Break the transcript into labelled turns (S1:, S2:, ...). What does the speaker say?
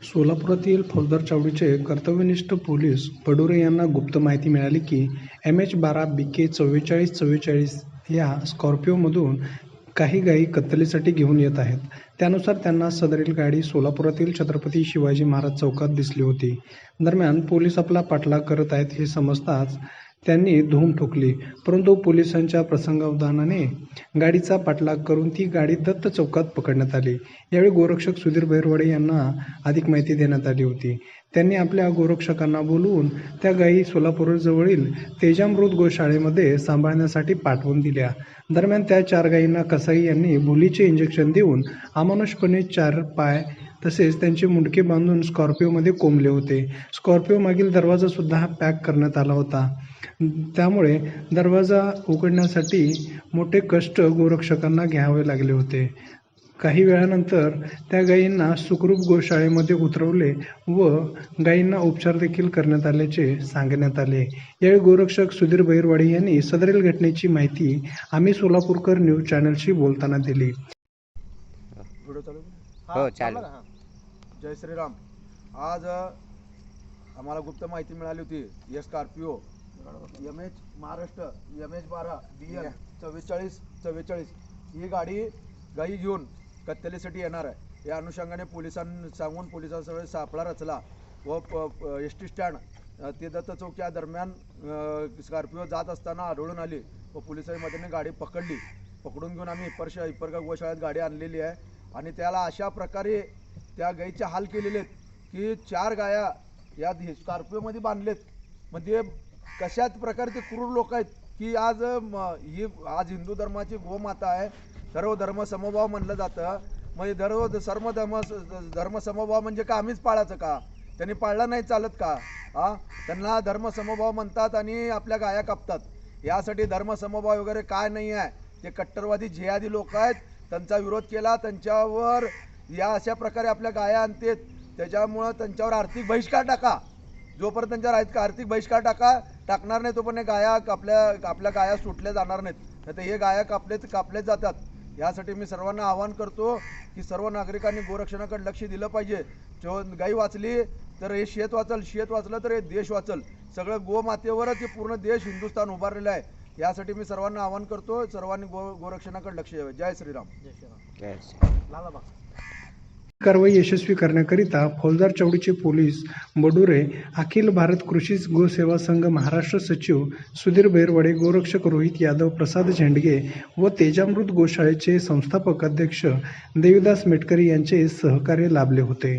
S1: सोलापुरातील फौजदार चावडीचे कर्तव्यनिष्ठ पोलीस पडुरे यांना गुप्त माहिती मिळाली की MH12 BK 4444 या स्कॉर्पिओमधून काही गायी कत्तलीसाठी घेऊन येत आहेत. त्यानुसार त्यांना सदरील गाडी सोलापुरातील छत्रपती शिवाजी महाराज चौकात दिसली होती. दरम्यान पोलीस आपला पाठलाग करत आहेत हे समजताच त्यांनी धूम ठोकली, परंतु पोलिसांच्या प्रसंगावधानाने गाडीचा पाठलाग करून ती गाडी दत्त चौकात पकडण्यात आली. यावेळी गोरक्षक सुधीर बहिरवडे यांना अधिक माहिती देण्यात आली होती. त्यांनी आपल्या गोरक्षकांना बोलवून त्या गायी सोलापूरजवळील तेजामृत गोशाळेमध्ये सांभाळण्यासाठी पाठवून दिल्या. दरम्यान त्या 4 गायींना कसाई यांनी भुलीचे इंजेक्शन देऊन अमानुषपणे 4 पाय तसेच त्यांचे मुंडके बांधून स्कॉर्पिओमध्ये कोंबले होते. स्कॉर्पिओ मागील दरवाजा सुद्धा पॅक करण्यात आला होता. त्यामुळे दरवाजा उघडण्यासाठी मोठे कष्ट गोरक्षकांना घ्यावे लागले होते. काही वेळानंतर त्या गायींना सुखरूप गोशाळेमध्ये उतरवले व गायींना उपचार देखील करण्यात आल्याचे सांगण्यात आले. यावेळी गोरक्षक सुधीर बहिरवाडे यांनी सदरील घटनेची माहिती आम्ही सोलापूरकर न्यूज चॅनलशी बोलताना दिली.
S2: हो चालेल.
S3: जय श्रीराम. आज आम्हाला गुप्त माहिती मिळाली होती. या Scorpio MH Maharashtra MH12 BL 4444 ही गाडी गाई घेऊन कत्तलीसाठी येणार आहे. या अनुषंगाने पोलिसांनी सांगून पोलिसांसह सापळा रचला व SD स्टँड ते दत्त चौक या दरम्यान स्कॉर्पिओ जात असताना आढळून आली व पोलिसांनी मदतीने गाडी पकडून घेऊन आम्ही इपरगा गोशाळेत गाडी आणलेली आहे. आणि त्याला अशा प्रकारे त्या गाईचे हाल केलेले आहेत की 4 गाया या स्कॉर्पिओमध्ये बांधलेत. म्हणजे कशाच प्रकारे ते क्रूर लोक आहेत की आज हिंदू धर्माची गोमाता आहे. सर्व धर्म समभाव म्हणलं जातं. म्हणजे सर्व धर्म समभाव म्हणजे का आम्हीच पाळायचं का? त्यांनी पाळला नाही चालत का? त्यांना धर्म समभाव म्हणतात आणि आपल्या गाया कापतात. यासाठी धर्म समभाव वगैरे काय नाही आहे. ते कट्टरवादी जिहादी लोक आहेत. त्यांचा विरोध केला, त्यांच्यावर या अशा प्रकारे आपल्या गाया आणतात. त्याच्यामुळं त्यांच्यावर आर्थिक बहिष्कार टाका. जोपर्यंत त्यांच्यावर आर्थिक बहिष्कार टाकणार नाही तोपर्यंत गाया आपल्या गाया सुटल्या जाणार नाहीत. नाही तर हे गाया कापले जातात. यासाठी मी सर्वांना आवाहन करतो की सर्व नागरिकांनी गोरक्षणाकडे लक्ष दिलं पाहिजे. गाई वाचली तर हे शेत वाचल, शेत वाचलं तर हे देश वाचल. सगळं गोमातेवरच हे पूर्ण देश हिंदुस्थान उभारलेलं आहे. यासाठी मी सर्वांना आवाहन करतो, सर्वांनी गोरक्षणाकडे लक्ष द्यावे. जय श्रीराम.
S2: जय श्रीराम.
S1: कारवाई यशस्वी करण्याकरिता फौजदार चावडीचे पोलीस बडुरे, अखिल भारत कृषी गोसेवा संघ महाराष्ट्र सचिव सुधीर बहिरवडे, गोरक्षक रोहित यादव, प्रसाद झेंडगे व तेजामृत गोशाळेचे संस्थापक अध्यक्ष देवीदास मेटकरी यांचे सहकार्य लाभले होते.